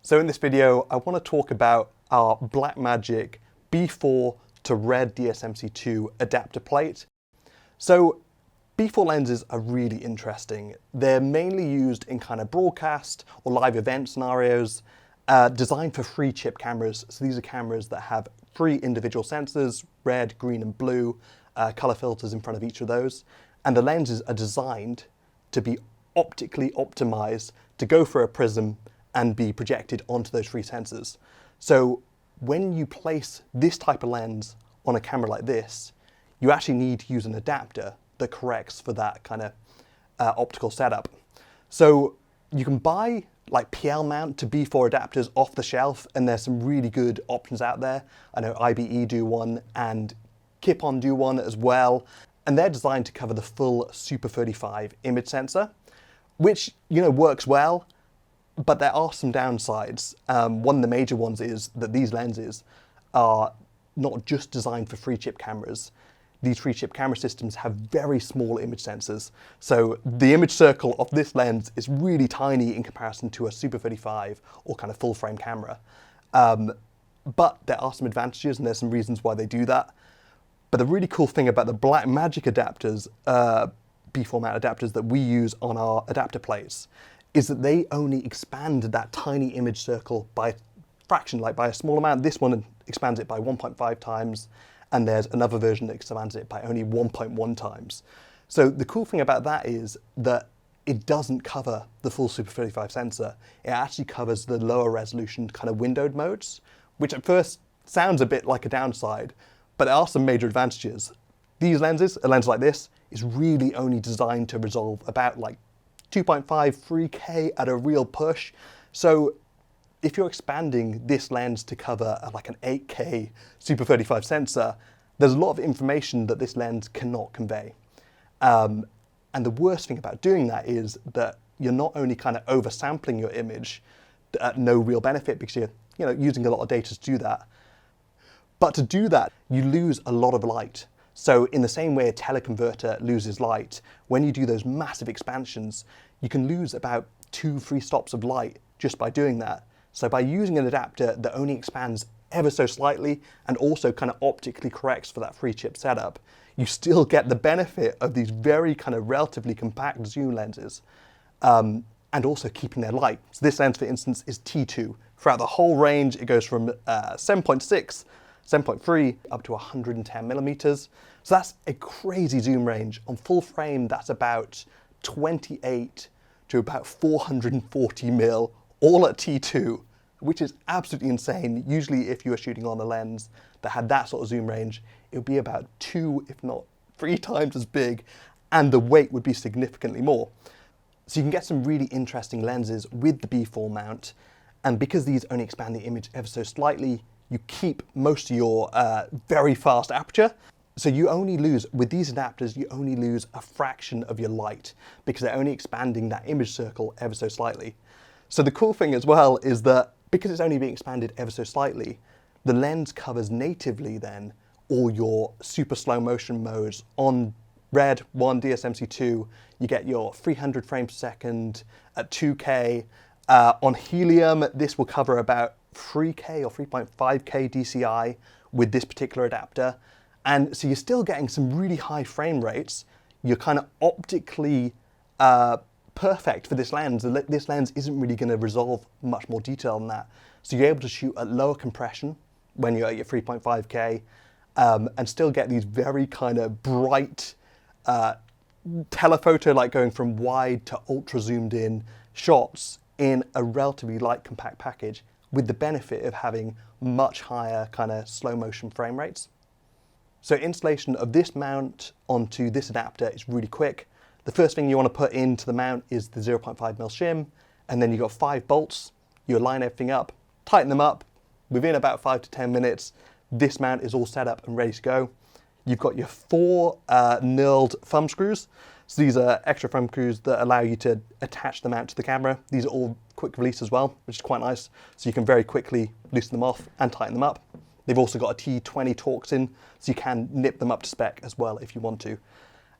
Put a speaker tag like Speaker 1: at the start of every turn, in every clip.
Speaker 1: So in this video, I want to talk about our Blackmagic B4 to Red DSMC2 adapter plate. So B4 lenses are really interesting. They're mainly used in kind of broadcast or live event scenarios, designed for free chip cameras. So these are cameras that have 3 individual sensors, red, green, and blue, color filters in front of each of those. And the lenses are designed to be optically optimized to go for a prism and be projected onto those 3 sensors. So when you place this type of lens on a camera like this, you actually need to use an adapter that corrects for that kind of optical setup. So you can buy like PL mount to B4 adapters off the shelf, and there's some really good options out there. I know IBE do one and Kipon do one as well. And they're designed to cover the full Super 35 image sensor, which, works well. But there are some downsides. One of the major ones is that these lenses are not just designed for free chip cameras. These free chip camera systems have very small image sensors. So the image circle of this lens is really tiny in comparison to a Super 35 or kind of full frame camera. But there are some advantages and there's some reasons why they do that. But the really cool thing about the Blackmagic adapters, B4 mount adapters that we use on our adapter plates, is that they only expand that tiny image circle by a fraction, like by a small amount. This one expands it by 1.5 times, and there's another version that expands it by only 1.1 times. So the cool thing about that is that it doesn't cover the full Super 35 sensor. It actually covers the lower resolution kind of windowed modes, which at first sounds a bit like a downside, but there are some major advantages. These lenses, a lens like this, is really only designed to resolve about like 2.5, 3K at a real push. So if you're expanding this lens to cover like an 8K Super 35 sensor, there's a lot of information that this lens cannot convey. And the worst thing about doing that is that you're not only kind of oversampling your image at no real benefit because you're using a lot of data to do that, but to do that, you lose a lot of light. So in the same way a teleconverter loses light, when you do those massive expansions, you can lose about 2-3 stops of light just by doing that. So by using an adapter that only expands ever so slightly and also kind of optically corrects for that free chip setup, you still get the benefit of these very kind of relatively compact zoom lenses, and also keeping their light. So this lens, for instance, is T2. Throughout the whole range, it goes from 7.6, 7.3 up to 110 millimeters. So that's a crazy zoom range. On full frame, that's about 28 to about 440 mil, all at T2, which is absolutely insane. Usually if you were shooting on a lens that had that sort of zoom range, it would be about 2, if not 3 times as big, and the weight would be significantly more. So you can get some really interesting lenses with the B4 mount, and because these only expand the image ever so slightly, you keep most of your very fast aperture. So you only lose, with these adapters, you only lose a fraction of your light because they're only expanding that image circle ever so slightly. So the cool thing as well is that because it's only being expanded ever so slightly, the lens covers natively then all your super slow motion modes. On Red 1 DSMC2, you get your 300 frames per second at 2K. On Helium, this will cover about 3K or 3.5K DCI with this particular adapter. And so you're still getting some really high frame rates. You're kind of optically perfect for this lens. This lens isn't really going to resolve much more detail than that. So you're able to shoot at lower compression when you're at your 3.5K and still get these very kind of bright telephoto, like going from wide to ultra zoomed in shots in a relatively light compact package, with the benefit of having much higher kind of slow motion frame rates. So installation of this mount onto this adapter is really quick. The first thing you want to put into the mount is the 0.5mm shim, and then you've got 5 bolts. You align everything up, tighten them up. Within about 5 to 10 minutes, this mount is all set up and ready to go. You've got your 4 knurled thumb screws. So these are extra thumb screws that allow you to attach the mount to the camera. These are all quick release as well, which is quite nice. So you can very quickly loosen them off and tighten them up. They've also got a T20 Torx in, so you can nip them up to spec as well if you want to.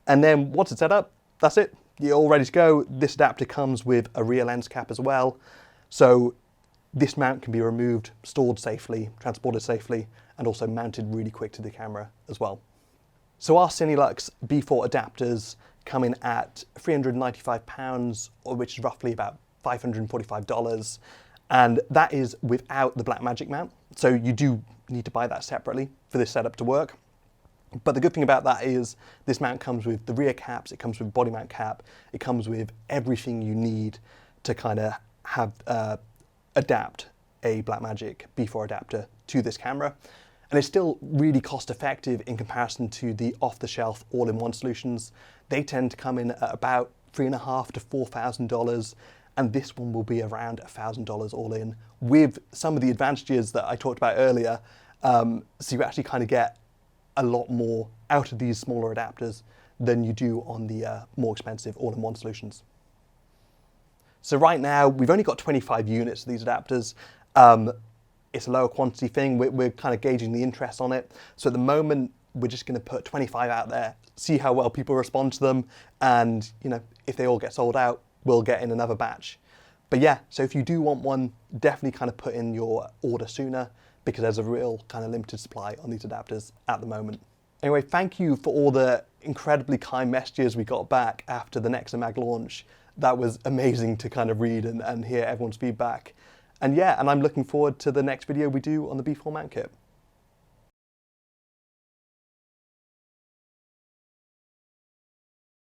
Speaker 1: And then once it's set up, that's it. You're all ready to go. This adapter comes with a rear lens cap as well. So this mount can be removed, stored safely, transported safely, and also mounted really quick to the camera as well. So our Cinelux B4 adapters come in at £395, which is roughly about $545. And that is without the Blackmagic mount. So you do need to buy that separately for this setup to work. But the good thing about that is this mount comes with the rear caps, it comes with body mount cap, it comes with everything you need to kind of have adapt a Blackmagic B4 adapter to this camera. And it's still really cost effective in comparison to the off-the-shelf all-in-one solutions. They tend to come in at about $3,500 to $4,000, and this one will be around $1,000 all in, with some of the advantages that I talked about earlier. So you actually kind of get a lot more out of these smaller adapters than you do on the more expensive all-in-one solutions. So right now, we've only got 25 units of these adapters. It's a lower quantity thing. We're kind of gauging the interest on it. So at the moment, we're just going to put 25 out there, see how well people respond to them, and if they all get sold out, we'll get in another batch. But yeah, so if you do want one, definitely kind of put in your order sooner, because there's a real kind of limited supply on these adapters at the moment. Anyway, thank you for all the incredibly kind messages we got back after the Nexomag launch. That was amazing to kind of read and hear everyone's feedback. And yeah, and I'm looking forward to the next video we do on the B4 mount kit.